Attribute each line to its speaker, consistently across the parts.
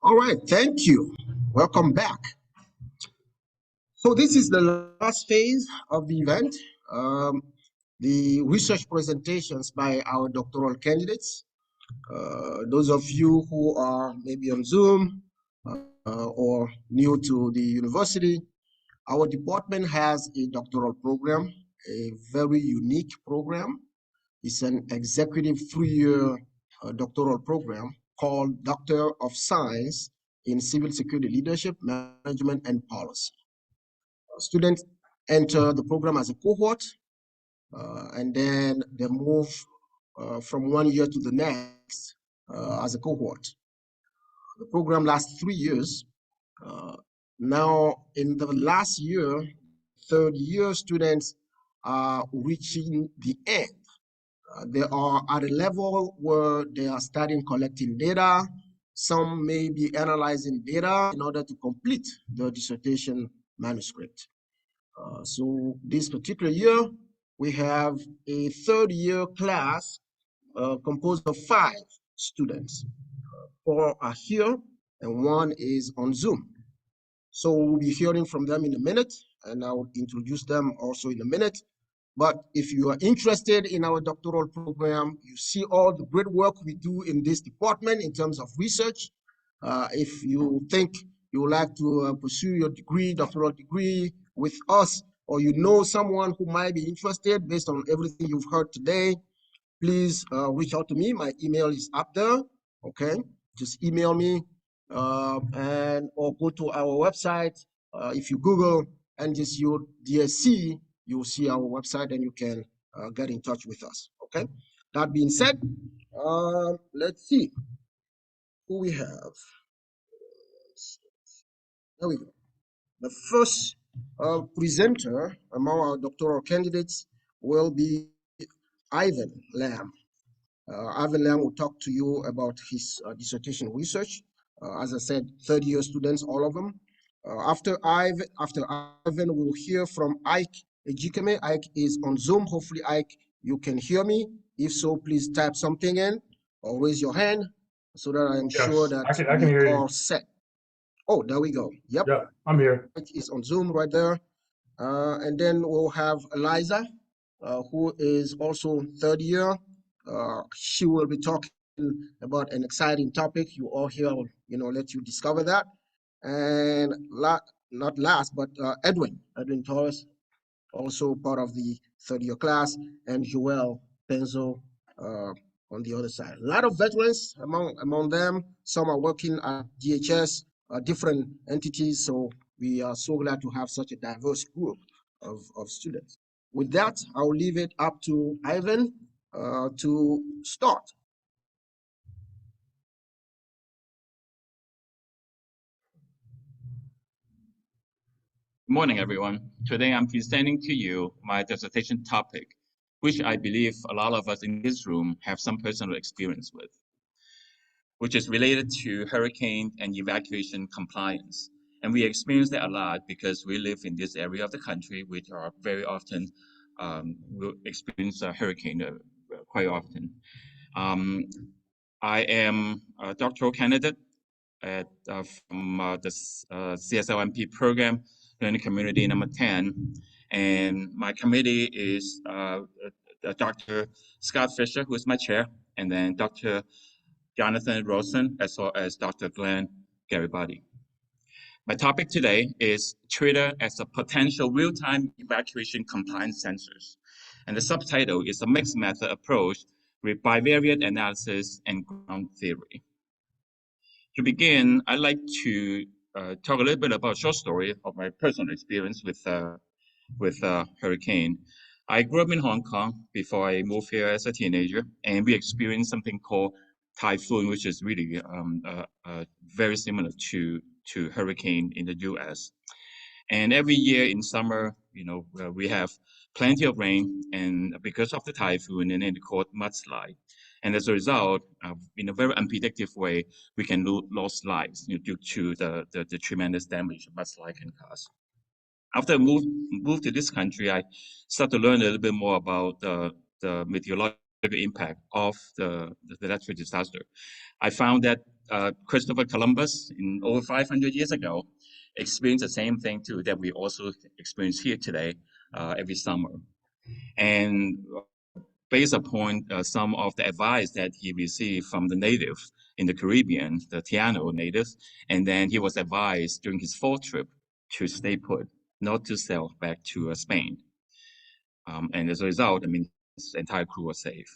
Speaker 1: All right, thank you. Welcome back. So this is the last phase of the event, the research presentations by our doctoral candidates. Those of you who are maybe on Zoom or new to the university, our department has a doctoral program, a very unique program. It's an executive 3-year doctoral program called Doctor of Science in Civil Security Leadership, Management, and Policy. Students enter the program as a cohort, and then they move from 1 year to the next as a cohort. The program lasts 3 years. Now, in the last year, third year students are reaching the end. They are at a level where they are starting collecting data. Some may be analyzing data in order to complete the dissertation manuscript. So this particular year, we have a third year class composed of 5 students. 4 are here and 1 is on Zoom. So we'll be hearing from them in a minute, and I'll introduce them also in a minute. But if you are interested in our doctoral program, you see all the great work we do in this department in terms of research. If you think you would like to pursue your degree, doctoral degree with us, or you know someone who might be interested based on everything you've heard today, please reach out to me. My email is up there, okay? Just email me or go to our website. If you Google NJCU D.Sc, you'll see our website and you can get in touch with us, okay? That being said, let's see who we have. There we go. The first presenter among our doctoral candidates will be Ivan Lam. Ivan Lam will talk to you about his dissertation research. As I said, third-year students, all of them. After Ivan, we'll hear from Ike Ejikeme. Ike is on Zoom. Hopefully, Ike, you can hear me. If so, please type something in or raise your hand so that I am sure that
Speaker 2: I can hear you.
Speaker 1: Set. Oh, there we go. Yep.
Speaker 2: Yeah, I'm here.
Speaker 1: Ike is on Zoom right there. And then we'll have Eliza, who is also third year. She will be talking about an exciting topic. You all here, let you discover that. And not last, but Edwin Torres, also part of the third year class, and Joel Penzo on the other side. A lot of veterans among them. Some are working at DHS, different entities. So we are so glad to have such a diverse group of students. With that, I'll leave it up to Ivan to start.
Speaker 3: Good morning, everyone. Today, I'm presenting to you my dissertation topic, which I believe a lot of us in this room have some personal experience with, which is related to hurricane and evacuation compliance. And we experience that a lot because we live in this area of the country, which are very often will experience a hurricane quite often. I am a doctoral candidate from the CSLMP program, Learning Community number 10. And my committee is Dr. Scott Fisher, who is my chair, and then Dr. Jonathan Rosen, as well as Dr. Glenn Garibaldi. My topic today is treated as a potential real-time evacuation compliance sensors. And the subtitle is a mixed method approach with bivariate analysis and ground theory. To begin, I'd like to talk a little bit about a short story of my personal experience with hurricane. I grew up in Hong Kong before I moved here as a teenager, and we experienced something called typhoon, which is really very similar to hurricane in the U.S. And every year in summer, we have plenty of rain, and because of the typhoon, and then they call it mudslide. And as a result, in a very unpredictable way, we can lose lives due to the tremendous damage mudslide can cause. After I moved to this country, I started to learn a little bit more about the meteorological impact of the natural disaster. I found that Christopher Columbus in over 500 years ago experienced the same thing too that we also experience here today every summer. And based upon some of the advice that he received from the natives in the Caribbean, the Taino natives, and then he was advised during his fall trip to stay put, not to sail back to Spain. And as a result, I mean, his entire crew was safe.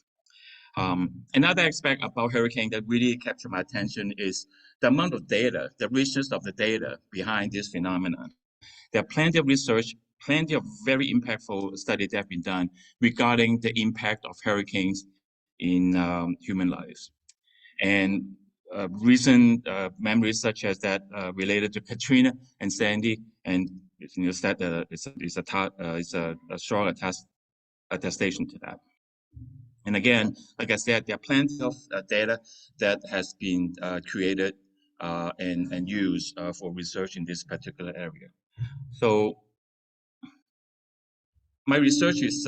Speaker 3: Another aspect about hurricane that really captured my attention is the amount of data, the richness of the data behind this phenomenon. There are plenty of research, plenty of very impactful studies that have been done regarding the impact of hurricanes in human lives. And recent memories such as that related to Katrina and Sandy, and it's a strong attestation to that. And again, like I said, there are plenty of data that has been created and used for research in this particular area. So my research is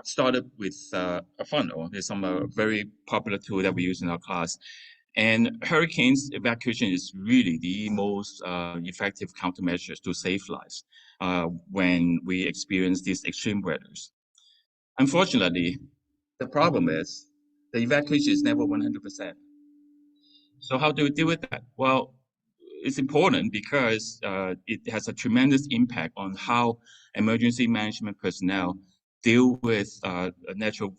Speaker 3: started with a funnel. There's some very popular tool that we use in our class. And hurricanes evacuation is really the most effective countermeasures to save lives when we experience these extreme weathers. Unfortunately, the problem is the evacuation is never 100%. So how do we deal with that? Well, it's important because it has a tremendous impact on how emergency management personnel deal with natural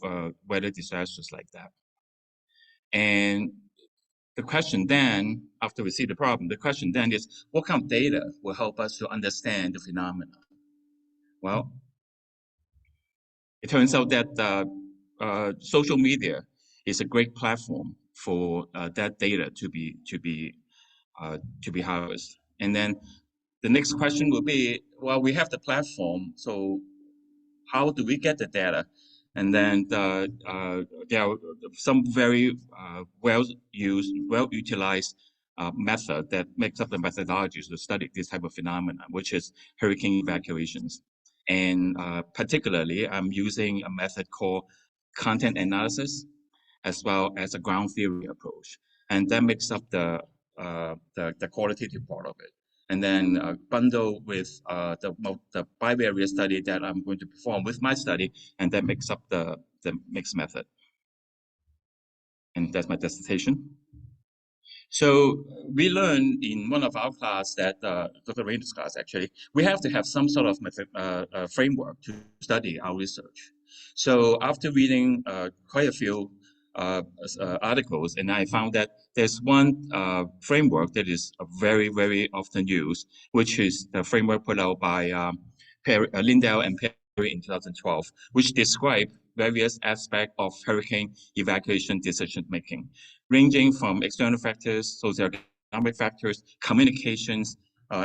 Speaker 3: weather disasters like that. And the question then, after we see the problem, the question then is, what kind of data will help us to understand the phenomena? Well, it turns out that social media is a great platform for that data to be harvested. And then the next question will be, well, we have the platform, so how do we get the data? And then there are some very well-utilized method that makes up the methodologies to study this type of phenomenon, which is hurricane evacuations. And particularly, I'm using a method called content analysis, as well as a ground theory approach. And that makes up the qualitative part of it. And then bundle with the bivariate study that I'm going to perform with my study, and that makes up the mixed method. And that's my dissertation. So we learned in one of our class that, Dr. Rainer's class actually, we have to have some sort of method, framework to study our research. So after reading quite a few articles, and I found that there's one framework that is very, very often used, which is the framework put out by Lindell and Perry in 2012, which describe various aspects of hurricane evacuation decision making, ranging from external factors, socioeconomic factors, communications,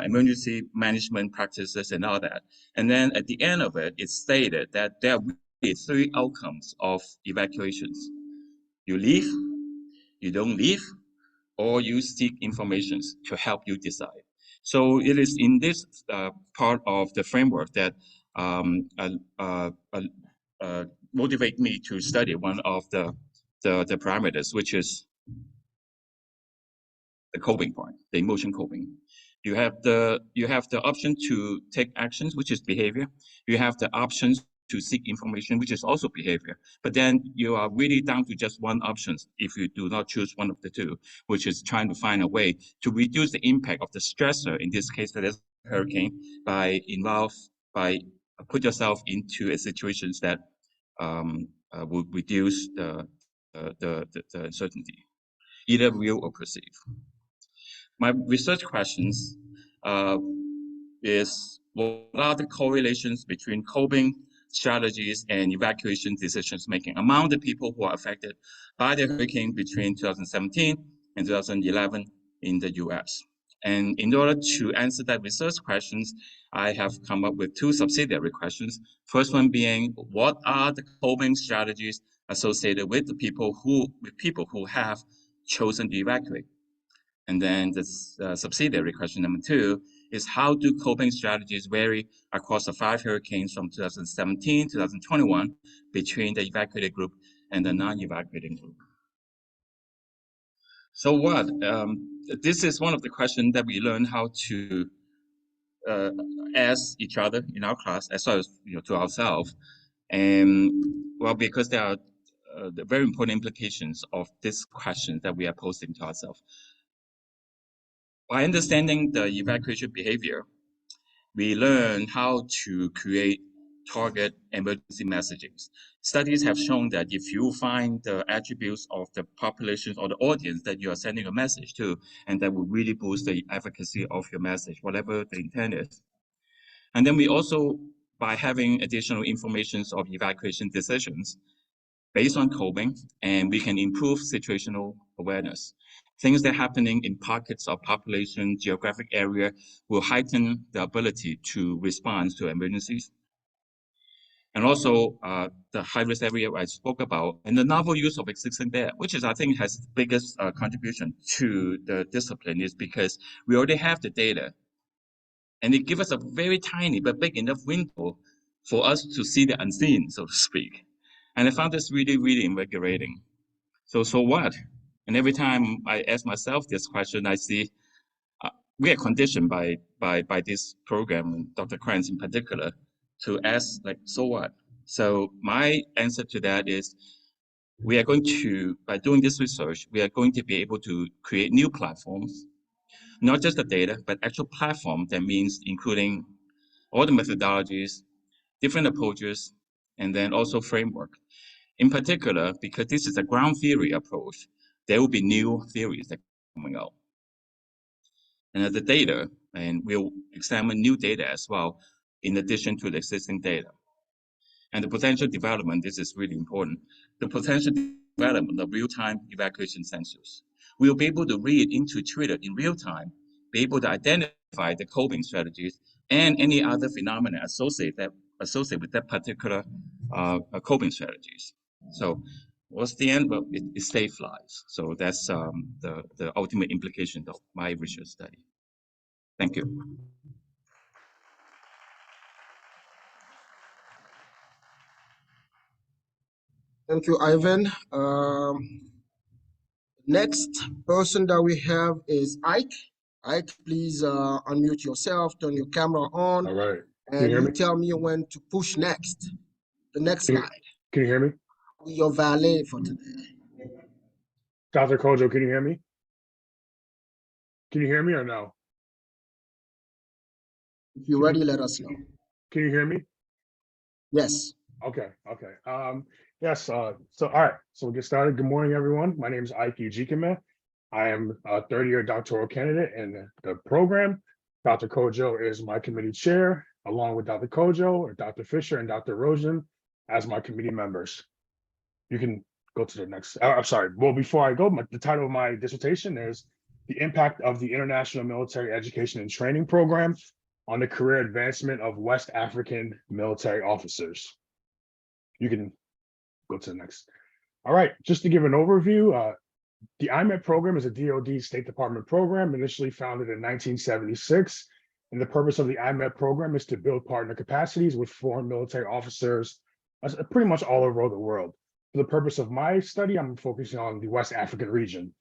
Speaker 3: emergency management practices, and all that. And then at the end of it, it's stated that there are really three outcomes of evacuations. You leave, you don't leave, or you seek information to help you decide. So it is in this part of the framework that motivate me to study one of the parameters, which is the coping part, the emotion coping. You have the option to take actions, which is behavior. You have the options to seek information, which is also behavior. But then you are really down to just one option if you do not choose one of the two, which is trying to find a way to reduce the impact of the stressor, in this case that is hurricane, by put yourself into a situations that would reduce the uncertainty, either real or perceived. My research questions is, what are the correlations between coping strategies and evacuation decisions making among the people who are affected by the hurricane between 2017 and 2011 in the US? And in order to answer that research questions, I have come up with two subsidiary questions. First one being, what are the coping strategies associated with the people who have chosen to evacuate? And then the subsidiary question number two is, how do coping strategies vary across the 5 hurricanes from 2017 to 2021 between the evacuated group and the non-evacuated group? So what? This is one of the questions that we learn how to ask each other in our class, as well as to ourselves. And well, because there are the very important implications of this question that we are posing to ourselves. By understanding the evacuation behavior, we learn how to create target emergency messagings. Studies have shown that if you find the attributes of the population or the audience that you are sending a message to, and that will really boost the efficacy of your message, whatever the intent is. And then we also, by having additional information of evacuation decisions based on coping, and we can improve situational awareness. Things that are happening in pockets of population, geographic area will heighten the ability to respond to emergencies. And also the high-risk area I spoke about, and the novel use of existing data, which is, I think, has the biggest contribution to the discipline, is because we already have the data. And it gives us a very tiny but big enough window for us to see the unseen, so to speak. And I found this really, really invigorating. So what? And every time I ask myself this question, I see we are conditioned by this program, Dr. Krantz in particular, to ask like, so what? So my answer to that is, we are going to, by doing this research, we are going to be able to create new platforms, not just the data, but actual platform that means including all the methodologies, different approaches, and then also framework. In particular, because this is a ground theory approach, there will be new theories that are coming out. And the data, and we'll examine new data as well, in addition to the existing data. And the potential development, this is really important, the potential development of real-time evacuation sensors. We'll be able to read into Twitter in real time, be able to identify the coping strategies and any other phenomena associated with that particular coping strategies. So what's the end? Well, it saves lives. So that's the ultimate implication of my research study. Thank you.
Speaker 1: Thank you, Ivan. Next person that we have is Ike. Ike, please unmute yourself, turn your camera on,
Speaker 2: All right. Can you
Speaker 1: and
Speaker 2: hear
Speaker 1: you
Speaker 2: me?
Speaker 1: tell me when to push next. The next
Speaker 2: Can you,
Speaker 1: slide.
Speaker 2: can you hear me?
Speaker 1: Your valet for today.
Speaker 2: Dr. Kojo, can you hear me? Can you hear me or no?
Speaker 1: If you're ready, let us know.
Speaker 2: Can you hear me?
Speaker 1: Yes.
Speaker 2: Okay. Yes. So all right. So we'll get started. Good morning, everyone. My name is Ike Ujikeme. I am a third-year doctoral candidate in the program. Dr. Kojo is my committee chair, along with Dr. Kojo, Dr. Fisher, and Dr. Rosen as my committee members. You can go to the next. I'm sorry. Well, before I go, the title of my dissertation is "The Impact of the International Military Education and Training Program on the Career Advancement of West African Military Officers." You can go to the next. All right, just to give an overview, the IMET program is a DoD State Department program initially founded in 1976. And the purpose of the IMET program is to build partner capacities with foreign military officers pretty much all over the world. For the purpose of my study, I'm focusing on the West African region.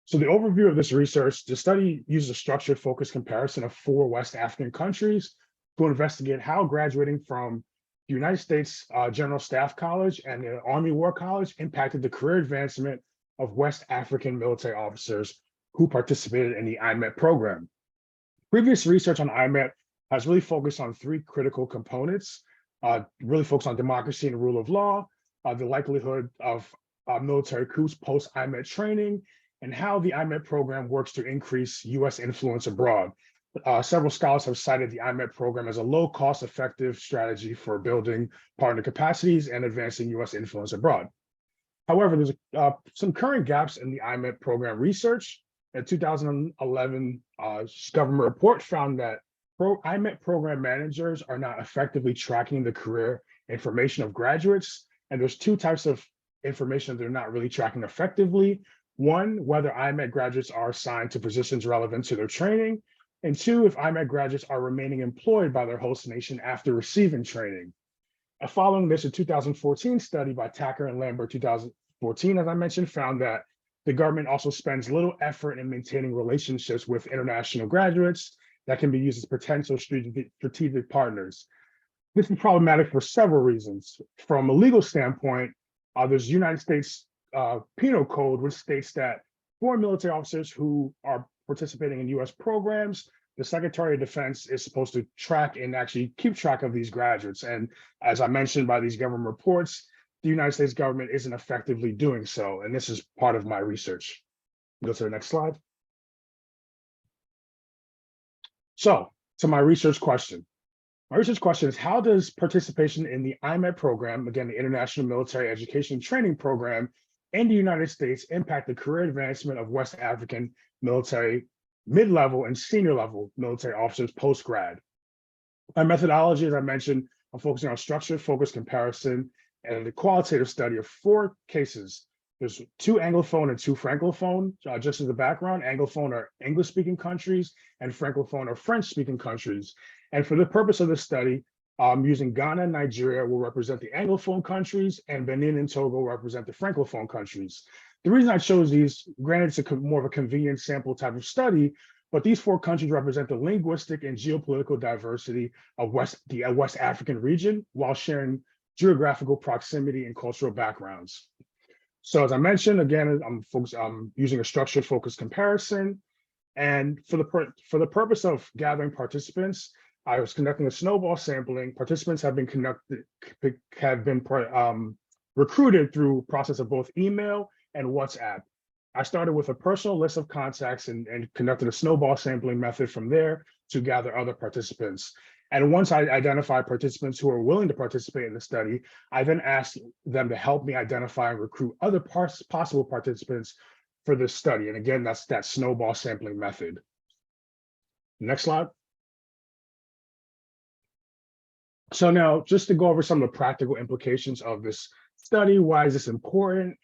Speaker 2: So the overview of this research, the study uses a structured focus comparison of 4 West African countries to investigate how graduating from the United States General Staff College and the Army War College impacted the career advancement of West African military officers who participated in the IMET program. Previous research on IMET has really focused on 3 critical components, really focused on democracy and rule of law, the likelihood of military coups post-IMET training, and how the IMET program works to increase US influence abroad. Several scholars have cited the IMET program as a low cost effective strategy for building partner capacities and advancing US influence abroad. However, there's some current gaps in the IMET program research. A 2011 government report found that IMET program managers are not effectively tracking the career information of graduates. And there's 2 types of information that they're not really tracking effectively. 1, whether IMET graduates are assigned to positions relevant to their training. And 2, if IMET graduates are remaining employed by their host nation after receiving training. Following this, a 2014 study by Tacker and Lambert 2014, as I mentioned, found that the government also spends little effort in maintaining relationships with international graduates that can be used as potential strategic partners. This is problematic for several reasons. From a legal standpoint, there's United States Penal Code, which states that foreign military officers who are participating in US programs, the Secretary of Defense is supposed to track and actually keep track of these graduates. And as I mentioned by these government reports, the United States government isn't effectively doing so. And this is part of my research. Go to the next slide. So to my research question. My research question is, how does participation in the IMET program, again, the International Military Education Training Program in the United States, impact the career advancement of West African military mid-level and senior level military officers post-grad? My methodology, as I mentioned, I'm focusing on structured focused comparison and the qualitative study of 4 cases. There's 2 Anglophone and 2 Francophone. Just as a background, Anglophone are English-speaking countries and Francophone are French-speaking countries. And for the purpose of this study, using Ghana and Nigeria will represent the Anglophone countries, and Benin and Togo represent the Francophone countries. The reason I chose these, granted it's more of a convenient sample type of study, but these 4 countries represent the linguistic and geopolitical diversity of the West African region while sharing geographical proximity and cultural backgrounds. So as I mentioned, again, I'm using a structured focused comparison. And for the purpose of gathering participants, I was conducting a snowball sampling. Participants have been recruited through process of both email and WhatsApp. I started with a personal list of contacts and conducted a snowball sampling method from there to gather other participants. And once I identified participants who are willing to participate in the study, I then asked them to help me identify and recruit other possible participants for this study. And again, that's that snowball sampling method. Next slide. So now, just to go over some of the practical implications of this study, why is this important?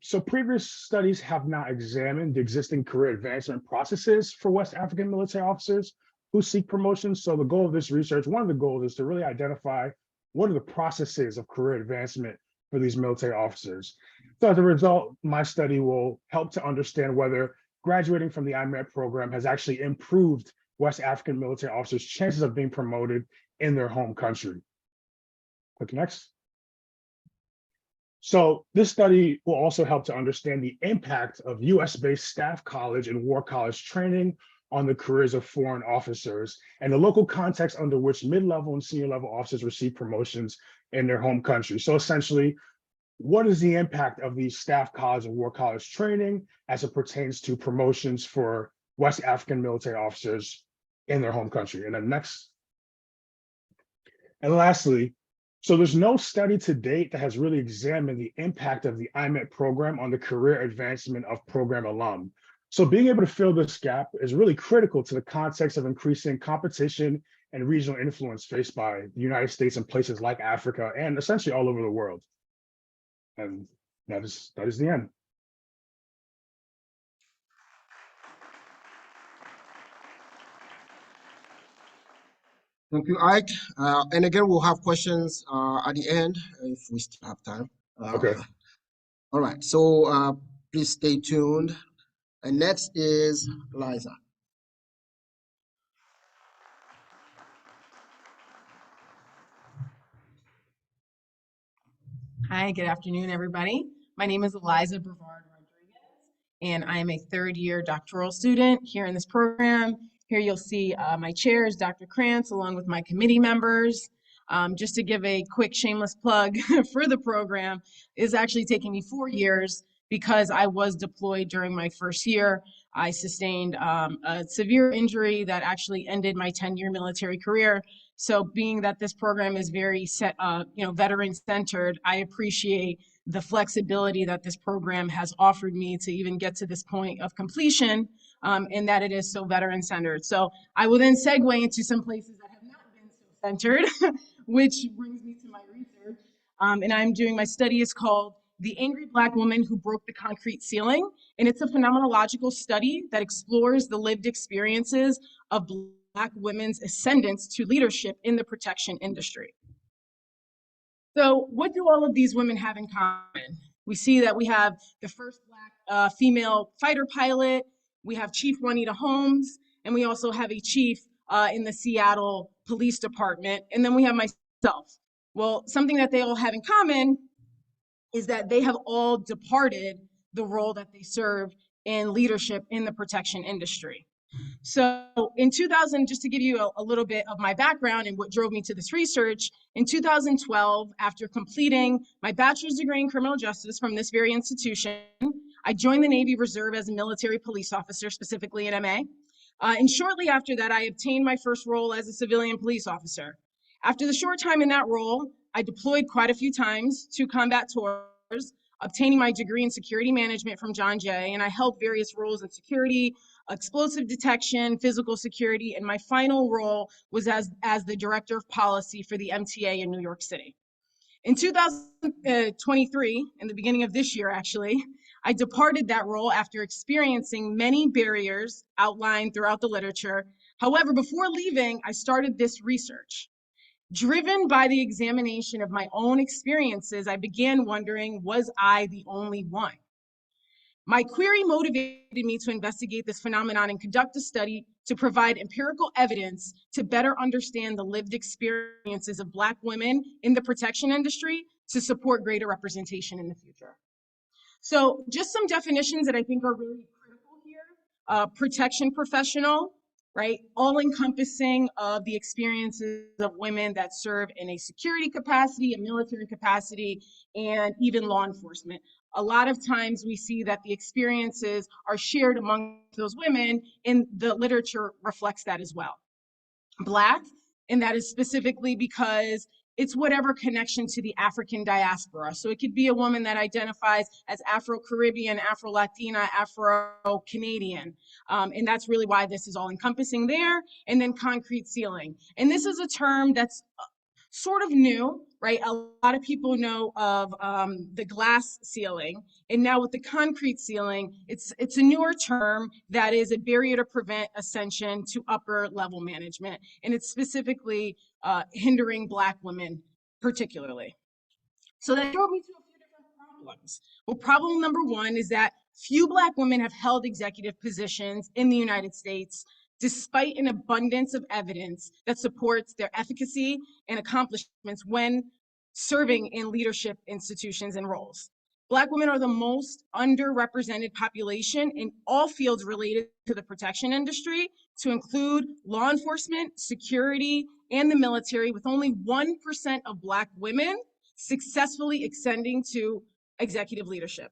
Speaker 2: So previous studies have not examined the existing career advancement processes for West African military officers who seek promotions. So the goal of this research, one of the goals is to really identify what are the processes of career advancement for these military officers. So as a result, my study will help to understand whether graduating from the IMET program has actually improved West African military officers' chances of being promoted in their home country. Click next. So this study will also help to understand the impact of US-based staff college and war college training on the careers of foreign officers and the local context under which mid-level and senior level officers receive promotions in their home country. So essentially, what is the impact of these staff college and war college training as it pertains to promotions for West African military officers in their home country? And then next. And lastly, so there's no study to date that has really examined the impact of the IMET program on the career advancement of program alum. So being able to fill this gap is really critical to the context of increasing competition and regional influence faced by the United States and places like Africa and essentially all over the world. And that is the end.
Speaker 1: Thank you, Ike. And again, we'll have questions at the end if we still have time.
Speaker 2: Okay.
Speaker 1: All right, so please stay tuned. And next is Liza.
Speaker 4: Hi, good afternoon, everybody. My name is Eliza Brevard Rodriguez, and I'm a third-year doctoral student here in this program. Here you'll see my chair is Dr. Krantz, along with my committee members. Just to give a quick shameless plug for the program, is actually taking me 4 years because I was deployed during my first year. I sustained a severe injury that actually ended my 10-year military career. So being that this program is very veteran-centered, I appreciate the flexibility that this program has offered me to even get to this point of completion, and that it is so veteran-centered. So I will then segue into some places that have not been so centered, which brings me to my research. And I'm doing my study is called The Angry Black Woman Who Broke the Concrete Ceiling. And it's a phenomenological study that explores the lived experiences of Black women's ascendance to leadership in the protection industry. So what do all of these women have in common? We see that we have the first female fighter pilot. We have Chief Juanita Holmes, and we also have a chief in the Seattle Police Department. And then we have myself. Well, something that they all have in common is that they have all departed the role that they serve in leadership in the protection industry. So in 2000, just to give you a little bit of my background and what drove me to this research, in 2012, after completing my bachelor's degree in criminal justice from this very institution, I joined the Navy Reserve as a military police officer, specifically an MA. And shortly after that, I obtained my first role as a civilian police officer. After the short time in that role, I deployed quite a few times to combat tours, obtaining my degree in security management from John Jay, and I held various roles in security, explosive detection, physical security, and my final role was as the director of policy for the MTA in New York City. In 2023, in the beginning of this year actually, I departed that role after experiencing many barriers outlined throughout the literature. However, before leaving, I started this research. Driven by the examination of my own experiences, I began wondering, was I the only one? My query motivated me to investigate this phenomenon and conduct a study to provide empirical evidence to better understand the lived experiences of Black women in the protection industry to support greater representation in the future. So just some definitions that I think are really critical here. Protection professional, right? All-encompassing of the experiences of women that serve in a security capacity, a military capacity, and even law enforcement. A lot of times we see that the experiences are shared among those women, and the literature reflects that as well. Black, and that is specifically because it's whatever connection to the African diaspora. So it could be a woman that identifies as Afro-Caribbean, Afro-Latina, Afro-Canadian. And that's really why this is all encompassing there. And then concrete ceiling. And this is a term that's sort of new, right? A lot of people know of the glass ceiling. And now with the concrete ceiling, it's a newer term that is a barrier to prevent ascension to upper level management. And it's specifically hindering Black women particularly. So that drove me to a few different problems. Well, problem number one is that few Black women have held executive positions in the United States, despite an abundance of evidence that supports their efficacy and accomplishments when serving in leadership institutions and roles. Black women are the most underrepresented population in all fields related to the protection industry, to include law enforcement, security, and the military, with only 1% of Black women successfully ascending to executive leadership.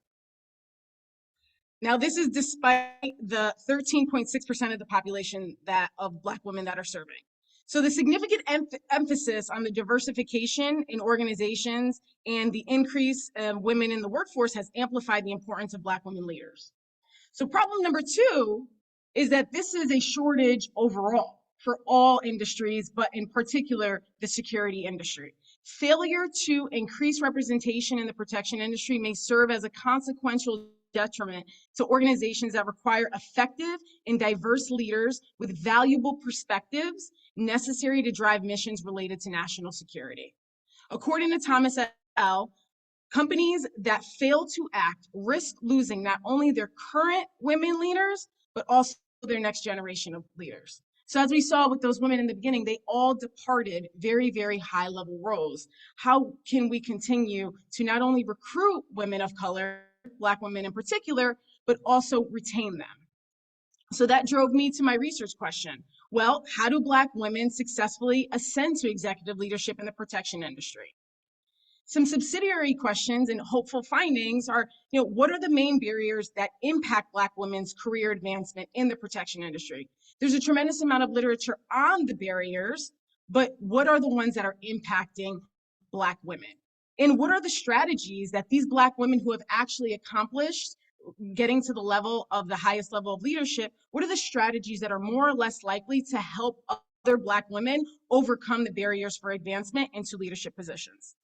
Speaker 4: Now, this is despite the 13.6% of the population of Black women that are serving. So the significant emphasis on the diversification in organizations and the increase of women in the workforce has amplified the importance of Black women leaders. So problem number two is that this is a shortage overall for all industries, but in particular, the security industry. Failure to increase representation in the protection industry may serve as a consequential detriment to organizations that require effective and diverse leaders with valuable perspectives necessary to drive missions related to national security. According to Thomas et al., companies that fail to act risk losing not only their current women leaders, but also their next generation of leaders. So as we saw with those women in the beginning, they all departed very, very high level roles. How can we continue to not only recruit women of color, Black women in particular, but also retain them? So that drove me to my research question. Well, how do Black women successfully ascend to executive leadership in the protection industry? Some subsidiary questions and hopeful findings are, what are the main barriers that impact Black women's career advancement in the protection industry? There's a tremendous amount of literature on the barriers, but what are the ones that are impacting Black women? And what are the strategies that these Black women who have actually accomplished getting to the level of the highest level of leadership, what are the strategies that are more or less likely to help other Black women overcome the barriers for advancement into leadership positions?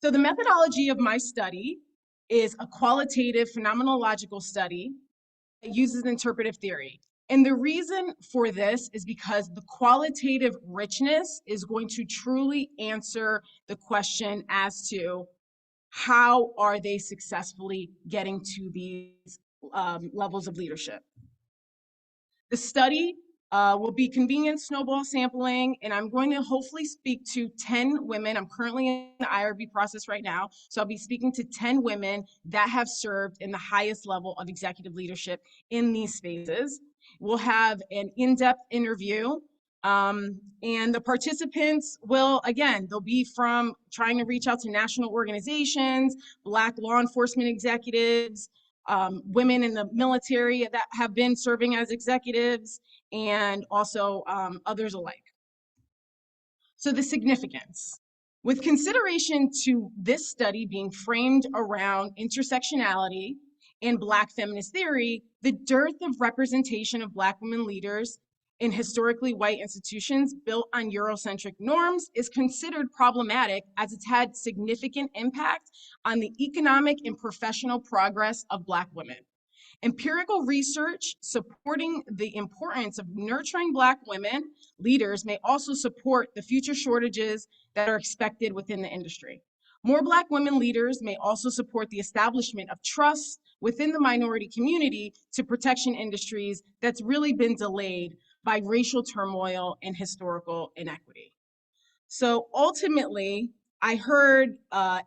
Speaker 4: So the methodology of my study is a qualitative phenomenological study that uses interpretive theory. And the reason for this is because the qualitative richness is going to truly answer the question as to how are they successfully getting to these levels of leadership? The study will be convenient snowball sampling, and I'm going to hopefully speak to 10 women. I'm currently in the IRB process right now, so I'll be speaking to 10 women that have served in the highest level of executive leadership in these spaces. We'll have an in-depth interview, and the participants will, again, they'll be from trying to reach out to national organizations, Black law enforcement executives, women in the military that have been serving as executives, and also others alike. So the significance. With consideration to this study being framed around intersectionality and Black feminist theory, the dearth of representation of Black women leaders in historically white institutions built on Eurocentric norms is considered problematic, as it's had significant impact on the economic and professional progress of Black women. Empirical research supporting the importance of nurturing Black women leaders may also support the future shortages that are expected within the industry. More Black women leaders may also support the establishment of trust within the minority community to protection industries that's really been delayed by racial turmoil and historical inequity. So ultimately, I heard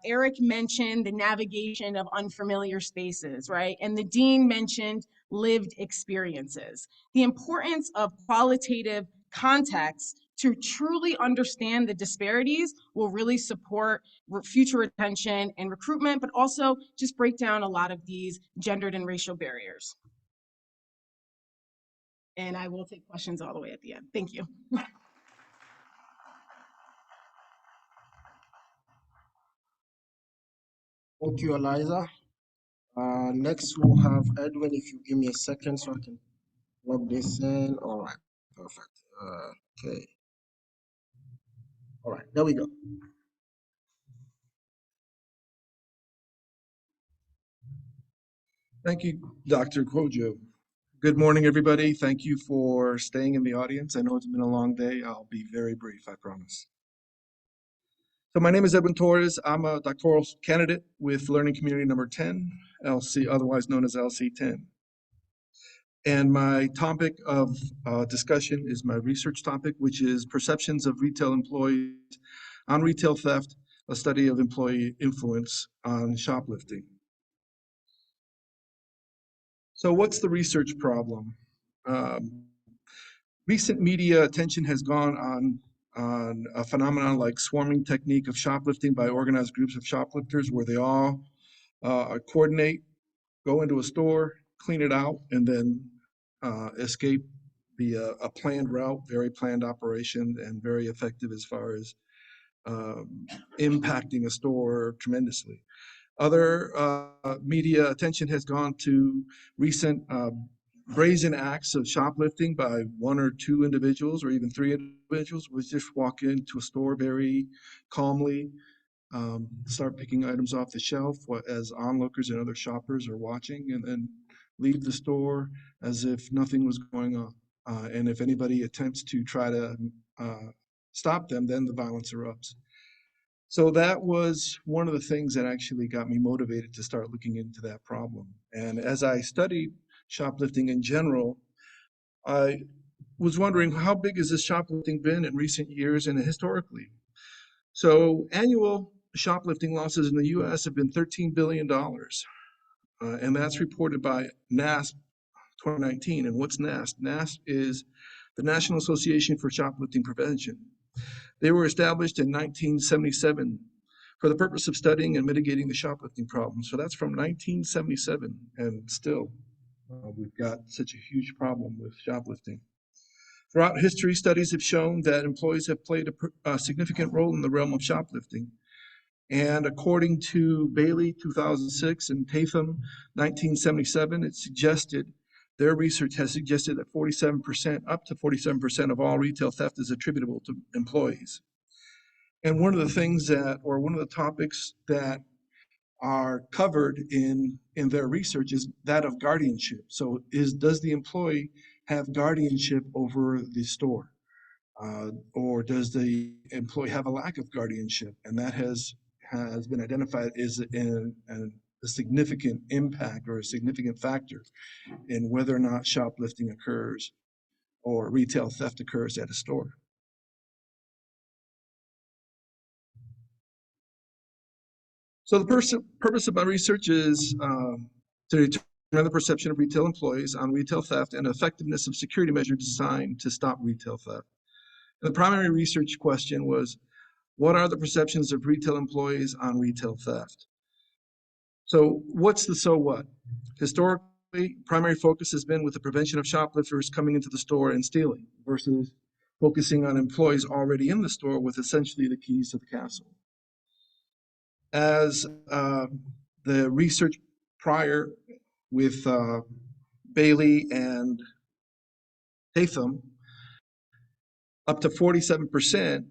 Speaker 4: Eric mention the navigation of unfamiliar spaces, right? And the dean mentioned lived experiences. The importance of qualitative context to truly understand the disparities will really support future retention and recruitment, but also just break down a lot of these gendered and racial barriers. And I will take questions all the way at the end. Thank you.
Speaker 1: Thank you, Eliza. Next, we'll have Edwin. If you give me a second so I can plug this in. All right, perfect. Okay. All right, there we go.
Speaker 5: Thank you, Dr. Kojo. Good morning, everybody. Thank you for staying in the audience. I know it's been a long day. I'll be very brief, I promise. So my name is Edwin Torres. I'm a doctoral candidate with Learning Community number 10, LC, otherwise known as LC10. And my topic of discussion is my research topic, which is perceptions of retail employees on retail theft, a study of employee influence on shoplifting. So what's the research problem? Recent media attention has gone on a phenomenon like swarming technique of shoplifting by organized groups of shoplifters, where they all coordinate, go into a store, clean it out, and then escape via a planned route, very planned operation, and very effective as far as impacting a store tremendously. Other media attention has gone to recent brazen acts of shoplifting by one or two individuals or even three individuals, which just walk into a store very calmly, start picking items off the shelf as onlookers and other shoppers are watching, and then leave the store as if nothing was going on. And if anybody attempts to try to stop them, then the violence erupts. So that was one of the things that actually got me motivated to start looking into that problem. And as I studied shoplifting in general, I was wondering, how big has this shoplifting been in recent years and historically? So annual shoplifting losses in the US have been $13 billion. And that's reported by NASP 2019. And what's NASP? NASP is the National Association for Shoplifting Prevention. They were established in 1977 for the purpose of studying and mitigating the shoplifting problem. So that's from 1977, and still we've got such a huge problem with shoplifting. Throughout history, studies have shown that employees have played a significant role in the realm of shoplifting. And according to Bailey 2006 and Tatham 1977, their research has suggested that 47%, up to 47% of all retail theft is attributable to employees. And one of the topics that are covered in their research is that of guardianship. So does the employee have guardianship over the store? Or does the employee have a lack of guardianship? And that has has been identified as a significant impact or a significant factor in whether or not shoplifting occurs or retail theft occurs at a store. So the purpose of my research is to determine the perception of retail employees on retail theft and effectiveness of security measures designed to stop retail theft. And the primary research question was, what are the perceptions of retail employees on retail theft? So what's the so what? Historically, primary focus has been with the prevention of shoplifters coming into the store and stealing versus focusing on employees already in the store with essentially the keys to the castle. As the research prior with Bailey and Tatham, up to 47%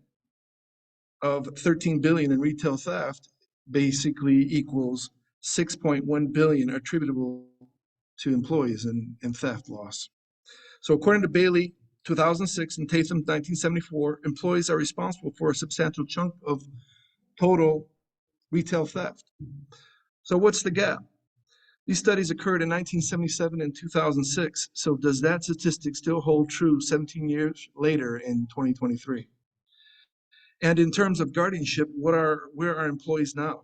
Speaker 5: of 13 billion in retail theft basically equals 6.1 billion attributable to employees in theft loss. So according to Bailey 2006 and Tatham 1974, employees are responsible for a substantial chunk of total retail theft. So what's the gap? These studies occurred in 1977 and 2006. So does that statistic still hold true 17 years later in 2023? And in terms of guardianship, where are employees now?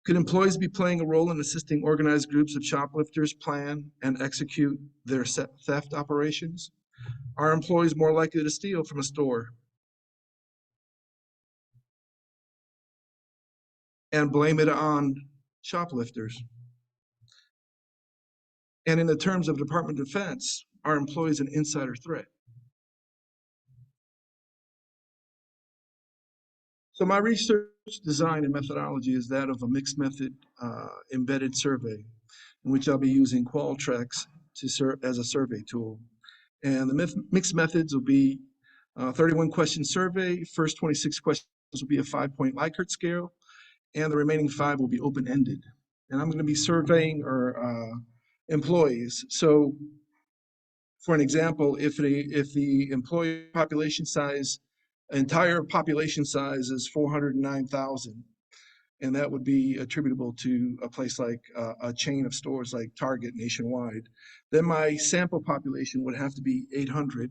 Speaker 5: Could employees be playing a role in assisting organized groups of shoplifters plan and execute their theft operations? Are employees more likely to steal from a store and blame it on shoplifters? And in the terms of Department of Defense, are employees an insider threat? So my research design and methodology is that of a mixed method embedded survey, in which I'll be using Qualtrics to serve as a survey tool. And the mixed methods will be 31 question survey. First 26 questions will be a 5-point Likert scale, and the remaining 5 will be open-ended. And I'm going to be surveying employees. So for an example, if the employee population size, entire population size is 409,000, and that would be attributable to a place like a chain of stores like Target nationwide, then my sample population would have to be 800,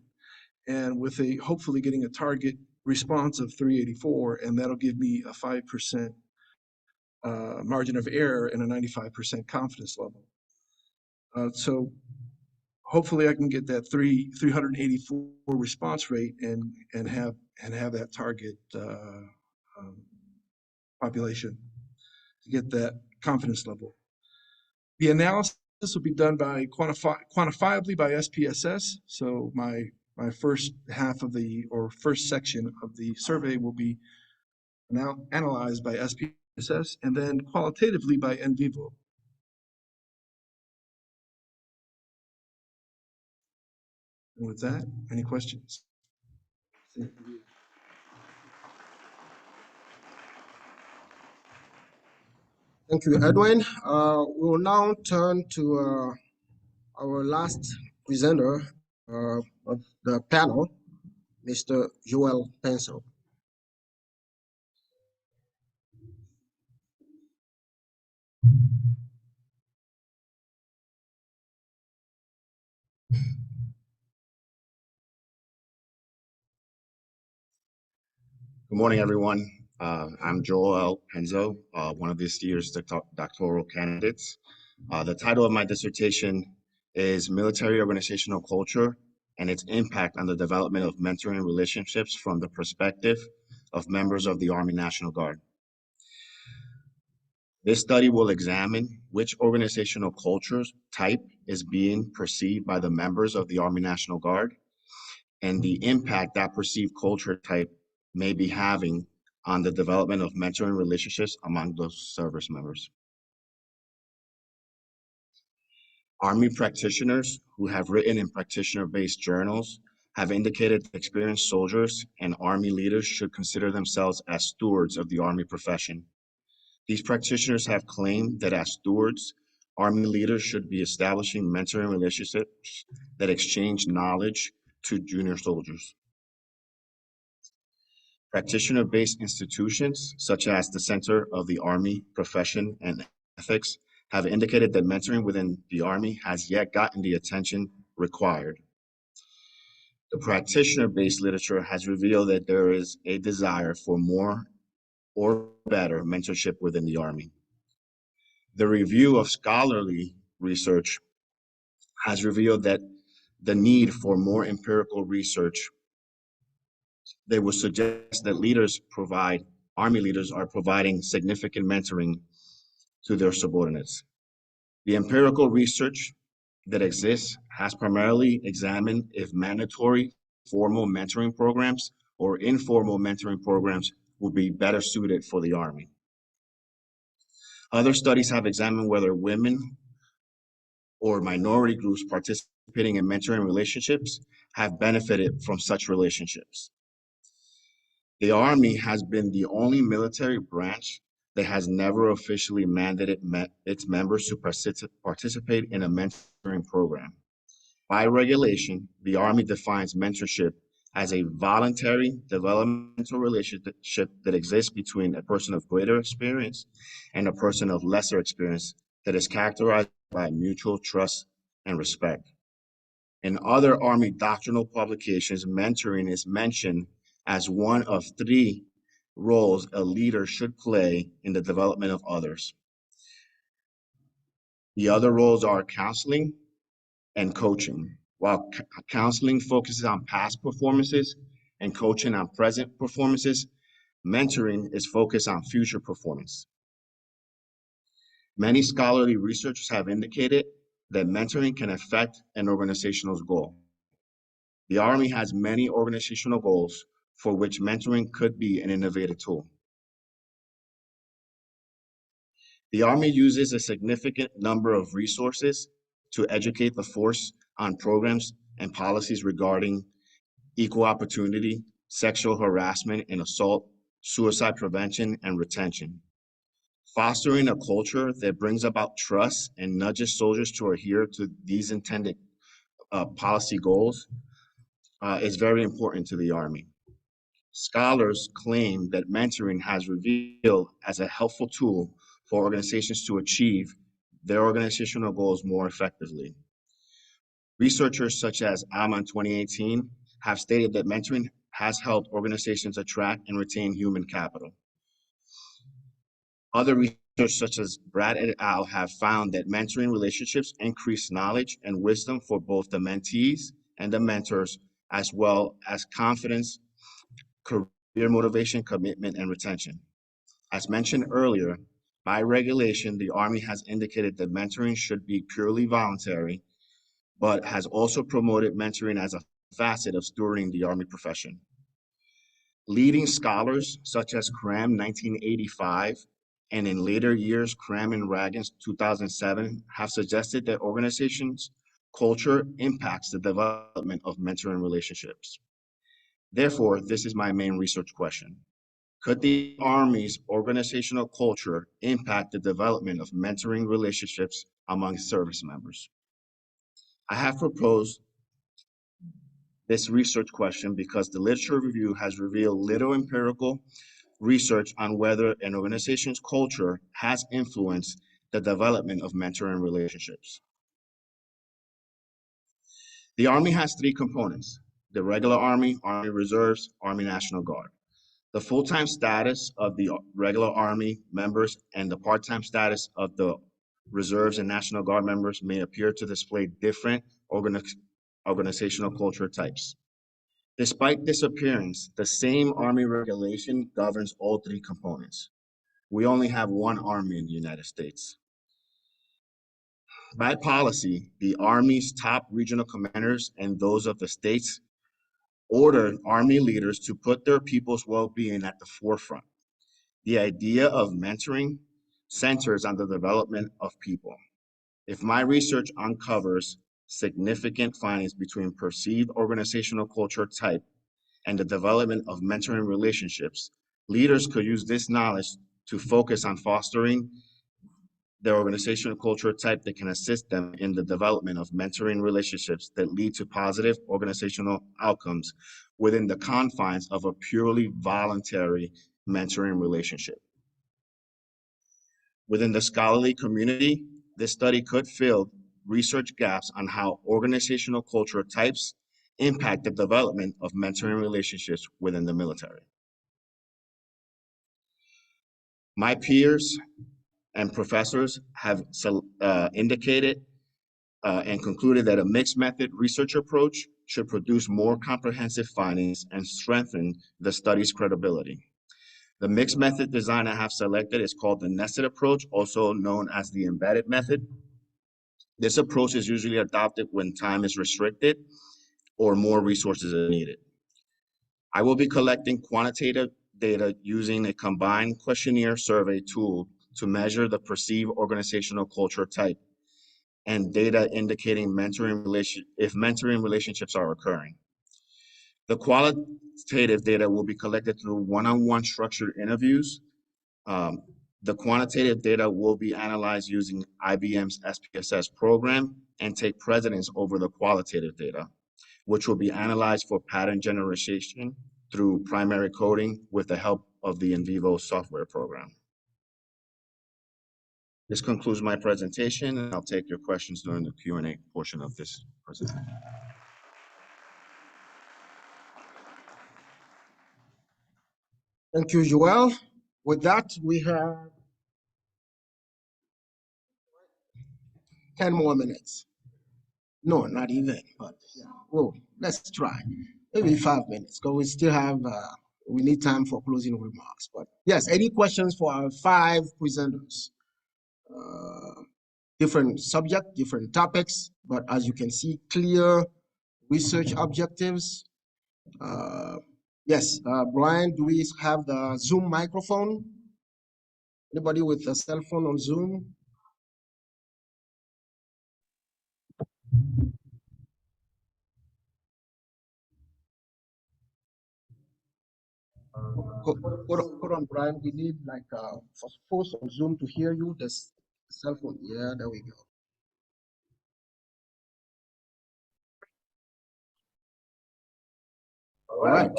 Speaker 5: and with hopefully getting a target response of 384, and that'll give me a 5% margin of error and a 95% confidence level. So hopefully I can get that 384 response rate and have that target population to get that confidence level. The analysis will be done by quantifiably by SPSS. So my first half of first section of the survey will be now analyzed by SPSS, and then qualitatively by NVivo. And with that, any questions?
Speaker 1: Thank you, Edwin. We will now turn to our last presenter of the panel, Mr. Joel Pencil.
Speaker 6: Good morning, everyone. I'm Joel Penzo, one of this year's doctoral candidates. The title of my dissertation is Military Organizational Culture and its Impact on the Development of Mentoring Relationships from the Perspective of Members of the Army National Guard. This study will examine which organizational culture type is being perceived by the members of the Army National Guard and the impact that perceived culture type may be having on the development of mentoring relationships among those service members. Army practitioners who have written in practitioner-based journals have indicated that experienced soldiers and Army leaders should consider themselves as stewards of the Army profession. These practitioners have claimed that as stewards, Army leaders should be establishing mentoring relationships that exchange knowledge to junior soldiers. Practitioner-based institutions, such as the Center of the Army Profession and Ethics, have indicated that mentoring within the Army has yet gotten the attention required. The practitioner-based literature has revealed that there is a desire for more or better mentorship within the Army. The review of scholarly research has revealed that the need for more empirical research. They would suggest that Army leaders are providing significant mentoring to their subordinates. The empirical research that exists has primarily examined if mandatory formal mentoring programs or informal mentoring programs would be better suited for the Army. Other studies have examined whether women or minority groups participating in mentoring relationships have benefited from such relationships. The Army has been the only military branch that has never officially mandated its members to participate in a mentoring program. By regulation, the Army defines mentorship as a voluntary developmental relationship that exists between a person of greater experience and a person of lesser experience that is characterized by mutual trust and respect. In other Army doctrinal publications, mentoring is mentioned as one of 3 roles a leader should play in the development of others. The other roles are counseling and coaching. While counseling focuses on past performances and coaching on present performances, mentoring is focused on future performance. Many scholarly researchers have indicated that mentoring can affect an organization's goal. The Army has many organizational goals for which mentoring could be an innovative tool. The Army uses a significant number of resources to educate the force on programs and policies regarding equal opportunity, sexual harassment and assault, suicide prevention and retention. Fostering a culture that brings about trust and nudges soldiers to adhere to these intended policy goals is very important to the Army. Scholars claim that mentoring has revealed as a helpful tool for organizations to achieve their organizational goals more effectively. Researchers such as Alma in 2018 have stated that mentoring has helped organizations attract and retain human capital. Other research such as Brad et al. Have found that mentoring relationships increase knowledge and wisdom for both the mentees and the mentors, as well as confidence, career motivation, commitment, and retention. As mentioned earlier, by regulation, the Army has indicated that mentoring should be purely voluntary, but has also promoted mentoring as a facet of stewarding the Army profession. Leading scholars such as Cram 1985 and in later years Cram and Ragan's 2007 have suggested that organizations' culture impacts the development of mentoring relationships. Therefore, this is my main research question. Could the Army's organizational culture impact the development of mentoring relationships among service members? I have proposed this research question because the literature review has revealed little empirical research on whether an organization's culture has influenced the development of mentoring relationships. The Army has 3 components: the regular Army, Army Reserves, Army National Guard. The full-time status of the regular Army members and the part-time status of the Reserves and National Guard members may appear to display different organizational culture types. Despite this appearance, the same Army regulation governs all 3 components. We only have one Army in the United States. By policy, the Army's top regional commanders and those of the states order Army leaders to put their people's well-being at the forefront. The idea of mentoring centers on the development of people. If my research uncovers significant findings between perceived organizational culture type and the development of mentoring relationships, leaders could use this knowledge to focus on fostering their organizational culture type that can assist them in the development of mentoring relationships that lead to positive organizational outcomes within the confines of a purely voluntary mentoring relationship. Within the scholarly community, this study could fill research gaps on how organizational culture types impact the development of mentoring relationships within the military. My peers and professors have indicated and concluded that a mixed method research approach should produce more comprehensive findings and strengthen the study's credibility. The mixed method design I have selected is called the nested approach, also known as the embedded method. This approach is usually adopted when time is restricted or more resources are needed. I will be collecting quantitative data using a combined questionnaire survey tool to measure the perceived organizational culture type and data indicating if mentoring relationships are occurring. The qualitative data will be collected through one-on-one structured interviews. The quantitative data will be analyzed using IBM's SPSS program and take precedence over the qualitative data, which will be analyzed for pattern generation through primary coding with the help of the in vivo software program. This concludes my presentation, and I'll take your questions during the Q&A portion of this presentation.
Speaker 1: Thank you, Joel. With that, we have 10 more minutes. No, not even, but yeah. Well, let's try. Maybe 5 minutes, because we still have, we need time for closing remarks. But yes, any questions for our 5 presenters? Different subject, different topics, but as you can see, clear research objectives. Yes, Brian, do we have the Zoom microphone? Anybody with a cell phone on Zoom? Hold on, Brian. We need like for post on Zoom to hear you. This cell phone. Yeah, there we go. All right.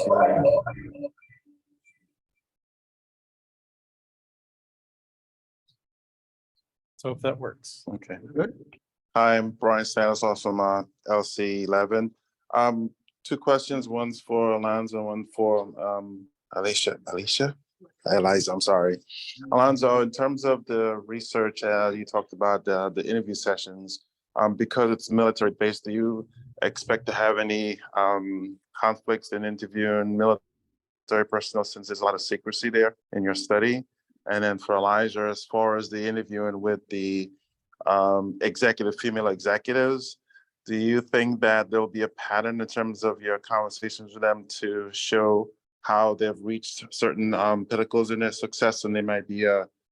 Speaker 7: So if that works, okay.
Speaker 1: Good.
Speaker 7: Hi, I'm Brian Stanislaus from LC 11. 2 questions. One's for Alonzo, one for Eliza, I'm sorry. Alonzo, in terms of the research, you talked about the interview sessions. Because it's military based, do you expect to have any conflicts in interviewing military personnel, since there's a lot of secrecy there in your study? And then for Elijah, as far as the interviewing with the female executives, do you think that there'll be a pattern in terms of your conversations with them to show how they've reached certain pinnacles in their success, and there might be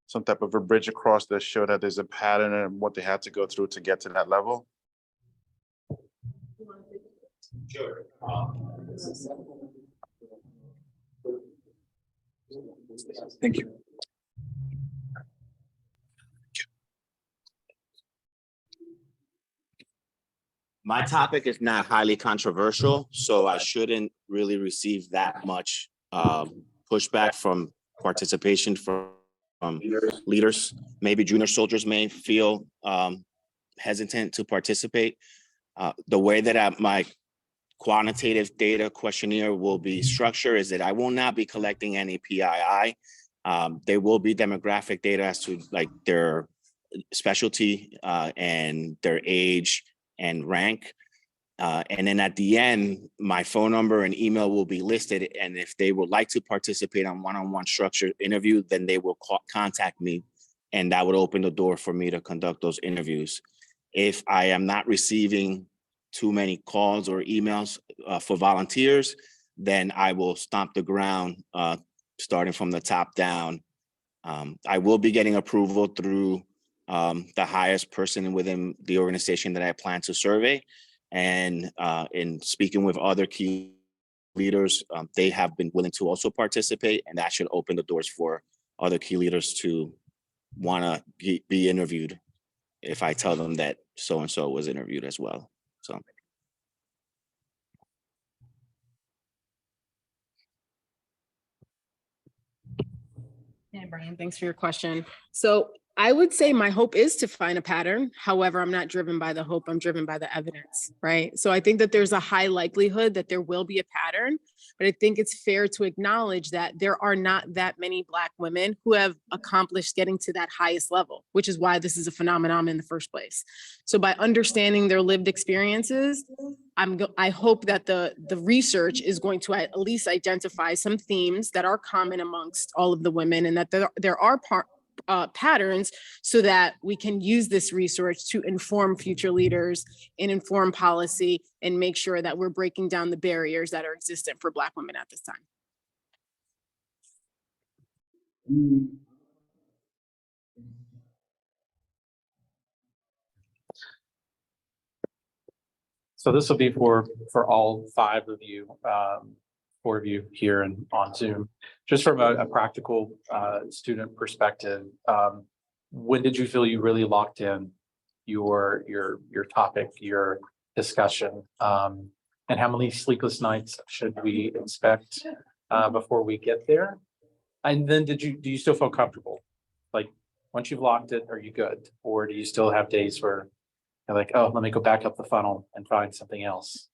Speaker 7: some type of a bridge across that show that there's a pattern and what they had to go through to get to that level?
Speaker 3: Sure.
Speaker 7: Thank you.
Speaker 8: My topic is not highly controversial, so I shouldn't really receive that much pushback from participation from leaders. Maybe junior soldiers may feel hesitant to participate. The way that my quantitative data questionnaire will be structured is that I will not be collecting any PII. There will be demographic data as to like their specialty and their age and rank. And then at the end, my phone number and email will be listed. And if they would like to participate on one-on-one structured interview, then they will contact me, and that would open the door for me to conduct those interviews. If I am not receiving too many calls or emails for volunteers, then I will stomp the ground, starting from the top down. I will be getting approval through the highest person within the organization that I plan to survey. And in speaking with other key leaders, they have been willing to also participate, and that should open the doors for other key leaders to want to be interviewed if I tell them that so-and-so was interviewed as well. So.
Speaker 4: Yeah, Brian, thanks for your question. So I would say my hope is to find a pattern. However, I'm not driven by the hope, I'm driven by the evidence, right? So I think that there's a high likelihood that there will be a pattern, but I think it's fair to acknowledge that there are not that many Black women who have accomplished getting to that highest level, which is why this is a phenomenon in the first place. So by understanding their lived experiences, I hope that the research is going to at least identify some themes that are common amongst all of the women, and that there are patterns, so that we can use this research to inform future leaders and inform policy and make sure that we're breaking down the barriers that are existent for Black women at this time.
Speaker 9: So this will be for all five of you, four of you here and on Zoom. Just from a practical student perspective, when did you feel you really locked in your topic, your discussion, and how many sleepless nights should we expect before we get there? And then do you still feel comfortable? Like once you've locked it, are you good? Or do you still have days where you're like, oh, let me go back up the funnel and find something else?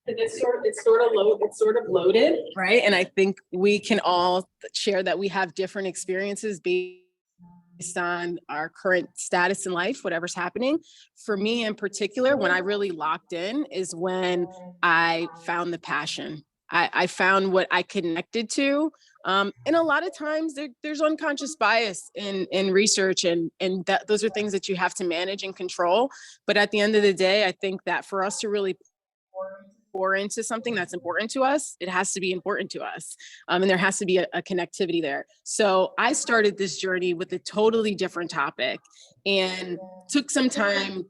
Speaker 4: It's sort of loaded, right? And I think we can all share that we have different experiences based on our current status in life, whatever's happening. For me in particular, when I really locked in is when I found the passion. I found what I connected to. And a lot of times there's unconscious bias in research, and that those are things that you have to manage and control. But at the end of the day, I think that for us to really pour into something that's important to us, it has to be important to us. And there has to be a connectivity there. So I started this journey with a totally different topic and took some time,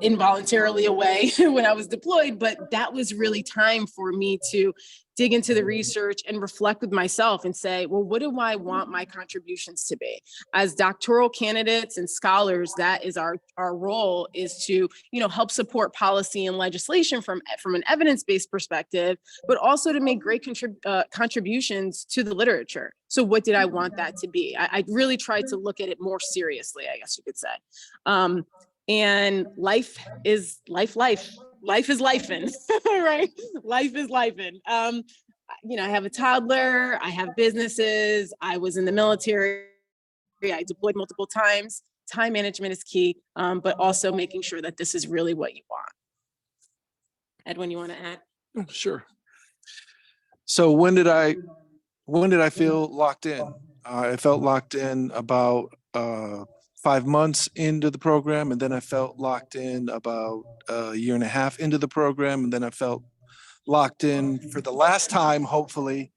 Speaker 4: involuntarily away when I was deployed, but that was really time for me to dig into the research and reflect with myself and say, well, what do I want my contributions to be? As doctoral candidates and scholars, that is our role, is to, help support policy and legislation from an evidence-based perspective, but also to make great contributions to the literature. So what did I want that to be? I really tried to look at it more seriously, I guess you could say. And life is lifing, right? Life is lifing. I have a toddler, I have businesses, I was in the military, I deployed multiple times. Time management is key, but also making sure that this is really what you want. Edwin, you want to add?
Speaker 5: Sure. So when did I feel locked in? I felt locked in about 5 months into the program, and then I felt locked in about a year and a half into the program, and then I felt locked in for the last time, hopefully,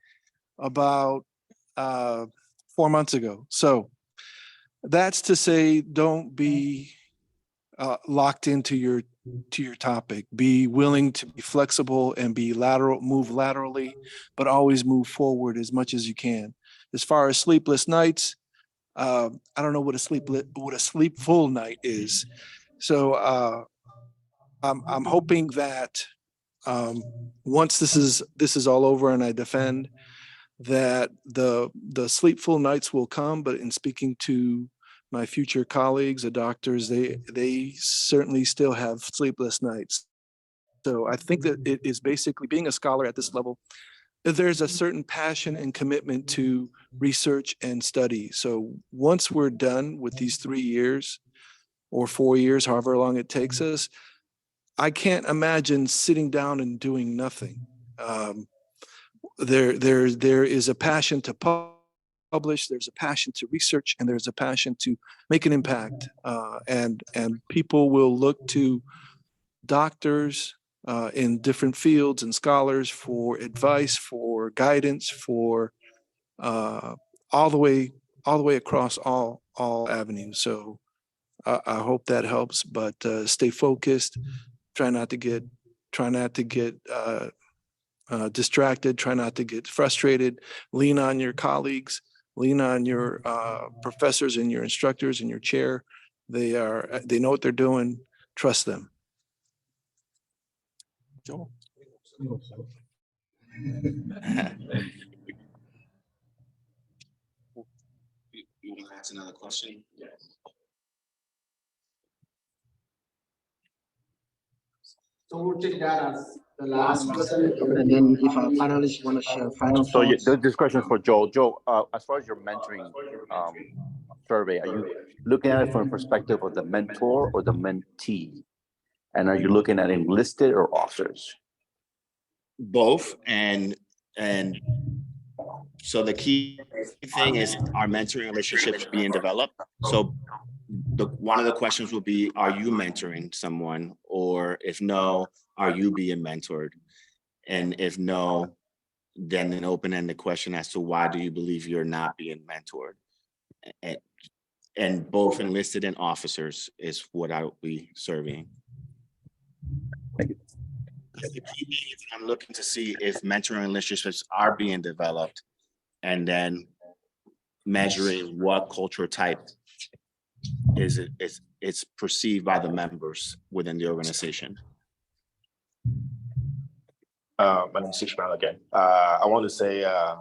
Speaker 5: about 4 months ago. So that's to say, don't be locked into your topic. Be willing to be flexible and move laterally, but always move forward as much as you can. As far as sleepless nights, I don't know what a sleepful night is. So I'm hoping that once this is all over and I defend, that the sleepful nights will come. But in speaking to my future colleagues, the doctors, they certainly still have sleepless nights. So I think that it is basically being a scholar at this level. There's a certain passion and commitment to research and study. So once we're done with these 3 years or 4 years, however long it takes us, I can't imagine sitting down and doing nothing. There is a passion to publish, there's a passion to research, and there's a passion to make an impact. And people will look to doctors in different fields and scholars for advice, for guidance, for all the way across all avenues. So I hope that helps, but stay focused. Try not to get distracted. Try not to get frustrated. Lean on your colleagues. lean on your professors and your instructors and your chair. They know what they're doing. Trust them. Joel.
Speaker 8: You want to ask another question? Yes.
Speaker 1: So we'll take that as the last question, and then if our panelists want to share final
Speaker 10: So
Speaker 1: thoughts.
Speaker 10: this question is for Joel. Joel, as far as your mentoring survey, are you looking at it from the perspective of the mentor or the mentee? And are you looking at enlisted or officers?
Speaker 8: Both, and so the key thing is our mentoring relationships being developed. So one of the questions will be, are you mentoring someone? Or if no, are you being mentored? And if no, then an open-ended question as to why do you believe you're not being mentored? And both enlisted and officers is what I will be surveying.
Speaker 10: Thank you.
Speaker 8: The key thing is I'm looking to see if mentoring relationships are being developed, and then measuring what culture type it's perceived by the members within the organization.
Speaker 11: My name is Ishmael again. I want to say a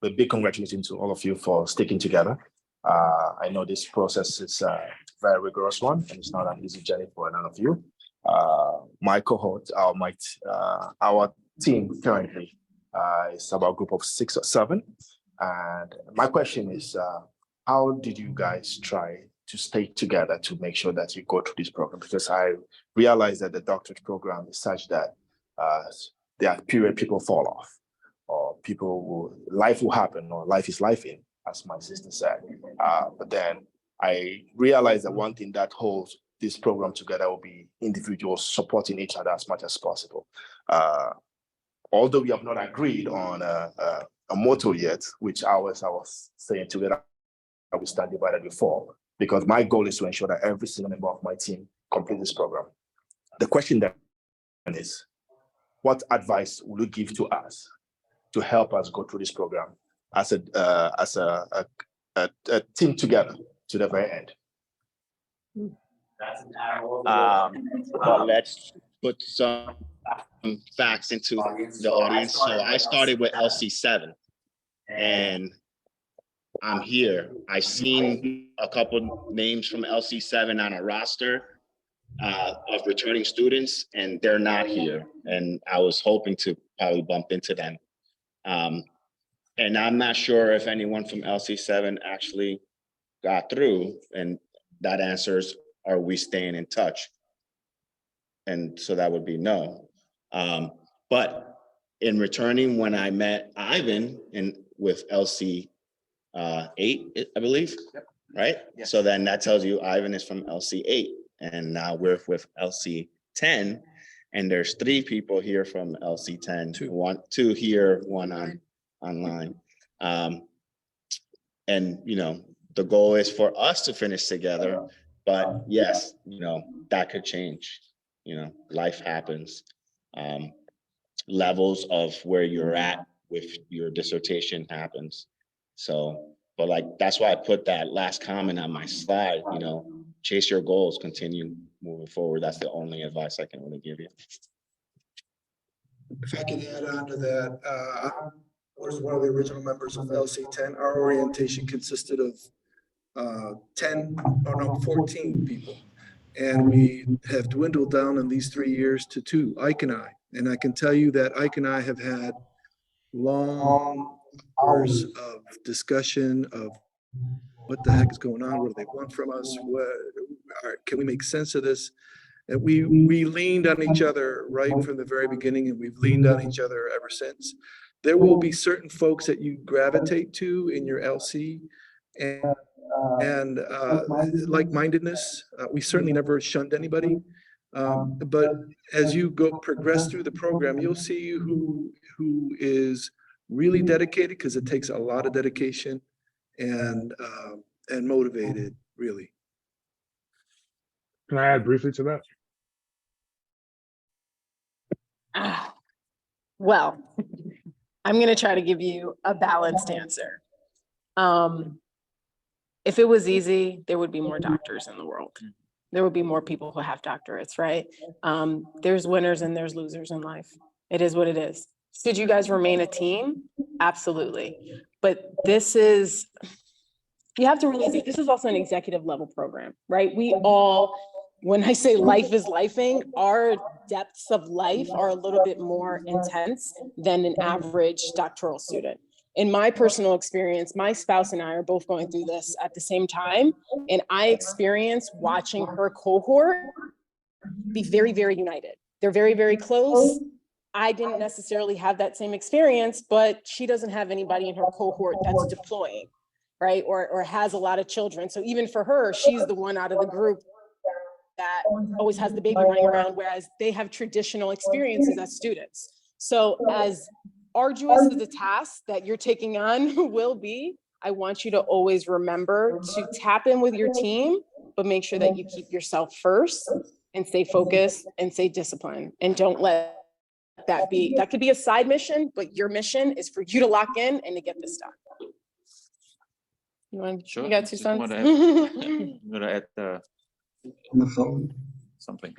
Speaker 11: big congratulations to all of you for sticking together. I know this process is a very rigorous one, and it's not an easy journey for none of you. My cohort, our team currently is about a group of 6 or 7. And my question is, how did you guys try to stay together to make sure that you go through this program? Because I realize that the doctorate program is such that there are periods people fall off, or life will happen, or life is life in, as my sister said. But then I realized that one thing that holds this program together will be individuals supporting each other as much as possible. Although we have not agreed on a motto yet, which I was saying together, we stand divided before, because my goal is to ensure that every single member of my team complete this program. The question then is, what advice will you give to us to help us go through this program as a team together to the very end?
Speaker 8: But let's put some facts into the audience. So I started with LC7, and I'm here. I've seen a couple names from LC7 on a roster of returning students, and they're not here. And I was hoping to probably bump into them. And I'm not sure if anyone from LC7 actually got through, and that answers, are we staying in touch? And so that would be no. But in returning, when I met Ivan with LC 8, I believe, right? Yeah. So then that tells you Ivan is from LC 8, and now we're with LC 10, and there's 3 people here from LC 10, 2 here, 1 online. And the goal is for us to finish together, but yes, that could change. Life happens. Levels of where you're at with your dissertation happens. So, but that's why I put that last comment on my slide, chase your goals, continue moving forward. That's the only advice I can really give you.
Speaker 5: If I can add on to that, I was one of the original members of LC10. Our orientation consisted of 14 people. And we have dwindled down in these 3 years to 2, Ike and I. And I can tell you that Ike and I have had long hours of discussion of what the heck is going on, what do they want from us, can we make sense of this? And we leaned on each other right from the very beginning, and we've leaned on each other ever since. There will be certain folks that you gravitate to in your LC, and like-mindedness. We certainly never shunned anybody, but as you progress through the program, you'll see who is really dedicated, because it takes a lot of dedication, and motivated, really.
Speaker 2: Can I add briefly to that?
Speaker 4: Well, I'm going to try to give you a balanced answer. If it was easy, there would be more doctors in the world. There would be more people who have doctorates, right? There's winners and there's losers in life. It is what it is. Should you guys remain a team? Absolutely. But this is, you have to realize that this is also an executive level program, right? We all, when I say life is lifing, our depths of life are a little bit more intense than an average doctoral student. In my personal experience, my spouse and I are both going through this at the same time. And I experienced watching her cohort be very, very united. They're very, very close. I didn't necessarily have that same experience, but she doesn't have anybody in her cohort that's deploying, right? Or has a lot of children. So even for her, she's the one out of the group that always has the baby running around, whereas they have traditional experiences as students. So as arduous as the task that you're taking on will be, I want you to always remember to tap in with your team, but make sure that you keep yourself first and stay focused and stay disciplined. And don't let that could be a side mission, but your mission is for you to lock in and to get this done.
Speaker 3: Sure.
Speaker 4: You got 2 cents?
Speaker 3: I'm gonna add
Speaker 1: On the phone.
Speaker 3: something.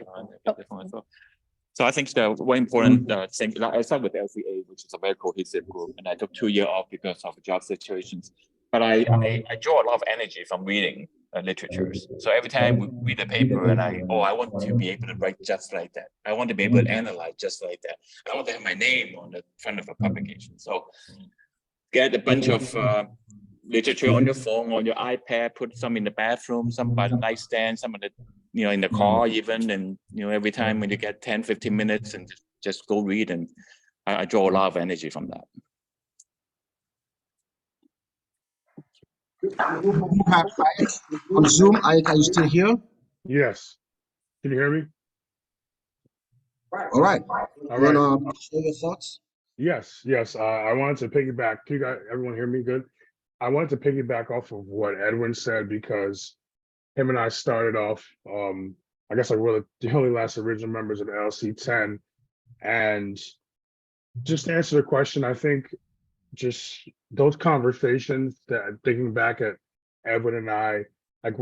Speaker 3: So I think the one important thing, I started with LCA, which is a very cohesive group, and I took 2 years off because of job situations. But I draw a lot of energy from reading literatures. So every time we read a paper and I want to be able to write just like that. I want to be able to analyze just like that. I want to have my name on the front of a publication. So get a bunch of literature on your phone, on your iPad, put some in the bathroom, some by the nightstand, some in the, in the car even. And, every time when you get 10, 15 minutes and just go read. And I draw a lot of energy from that.
Speaker 1: On Zoom, are you still here?
Speaker 2: Yes. Can you hear me?
Speaker 1: All right.
Speaker 2: All
Speaker 1: You
Speaker 2: right.
Speaker 1: wanna share your thoughts?
Speaker 2: Yes. I wanted to piggyback. Can you guys, everyone hear me good? I wanted to piggyback off of what Edwin said, because him and I started off, I guess we're the only last original members of LC 10. And just to answer the question, I think just those conversations, that thinking back at Edwin and I, like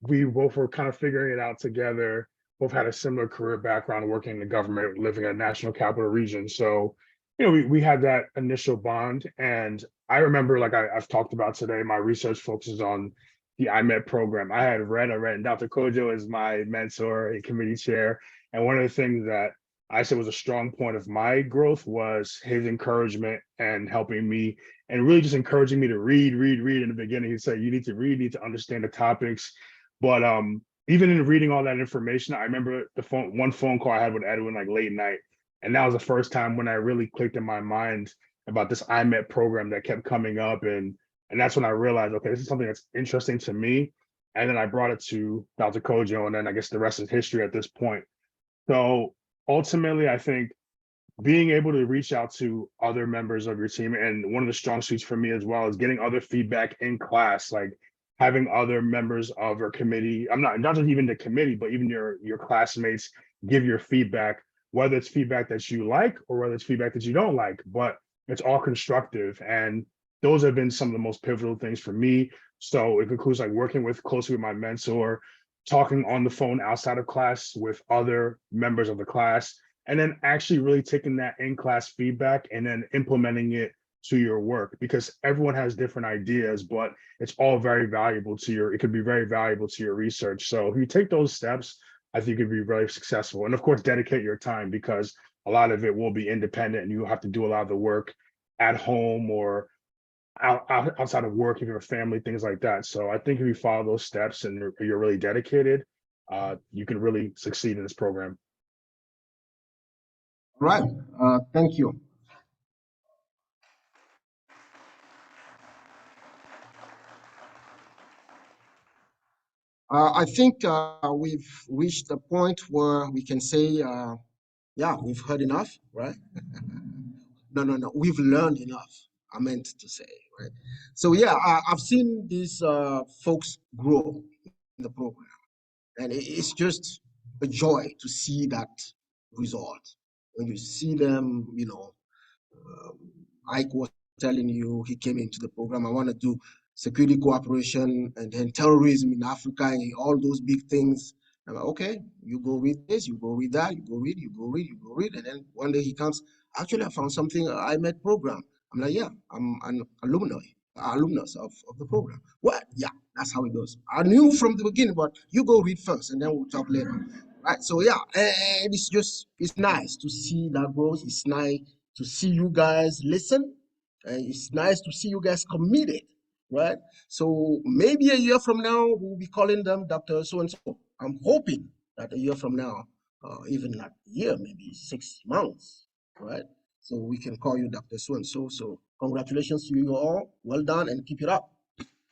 Speaker 2: we both were kind of figuring it out together, both had a similar career background working in the government, living in a national capital region. So, we had that initial bond. And I remember, like I've talked about today, my research focuses on the IMET program. I read, and Dr. Kojo is my mentor and committee chair. And one of the things that I said was a strong point of my growth was his encouragement and helping me, and really just encouraging me to read. In the beginning, he said, you need to read, you need to understand the topics. But even in reading all that information, I remember one phone call I had with Edwin, like late night. And that was the first time when I really clicked in my mind about this IMET program that kept coming up. And that's when I realized, okay, this is something that's interesting to me. And then I brought it to Dr. Kojo, and then I guess the rest is history at this point. So ultimately, I think being able to reach out to other members of your team, and one of the strong suits for me as well is getting other feedback in class, like having other members of our committee, not just even the committee, but even your classmates give your feedback, whether it's feedback that you like or whether it's feedback that you don't like, but it's all constructive. And those have been some of the most pivotal things for me. So it includes like working closely with my mentor, talking on the phone outside of class with other members of the class, and then actually really taking that in-class feedback and then implementing it to your work, because everyone has different ideas, but it's all very valuable it could be very valuable to your research. So if you take those steps, I think you'd be very successful. And of course, dedicate your time, because a lot of it will be independent and you have to do a lot of the work at home or outside of work, if you have a family, things like that. So I think if you follow those steps and you're really dedicated, you can really succeed in this program.
Speaker 1: All right. Thank you. I think we've reached a point where we can say, yeah, we've heard enough, right? No, we've learned enough, I meant to say, right? So yeah, I've seen these folks grow in the program, and it's just a joy to see that result. When you see them, Ike was telling you he came into the program, I want to do security cooperation, and then terrorism in Africa, and all those big things. I'm like, okay, you go read this, you go read that, you go read, you go read, you go read. And then one day he comes, actually, I found something, IMED program. I'm like, yeah, I'm an alumnus of the program. What? Yeah, that's how it goes. I knew from the beginning, but you go read first and then we'll talk later. Right? So yeah, and it's nice to see that growth. It's nice to see you guys listen. And it's nice to see you guys committed, right? So maybe a year from now, we'll be calling them Dr. So-and-so. I'm hoping that a year from now, even not a year, maybe 6 months, right? So we can call you Dr. So-and-so. So congratulations to you all. Well done and keep it up.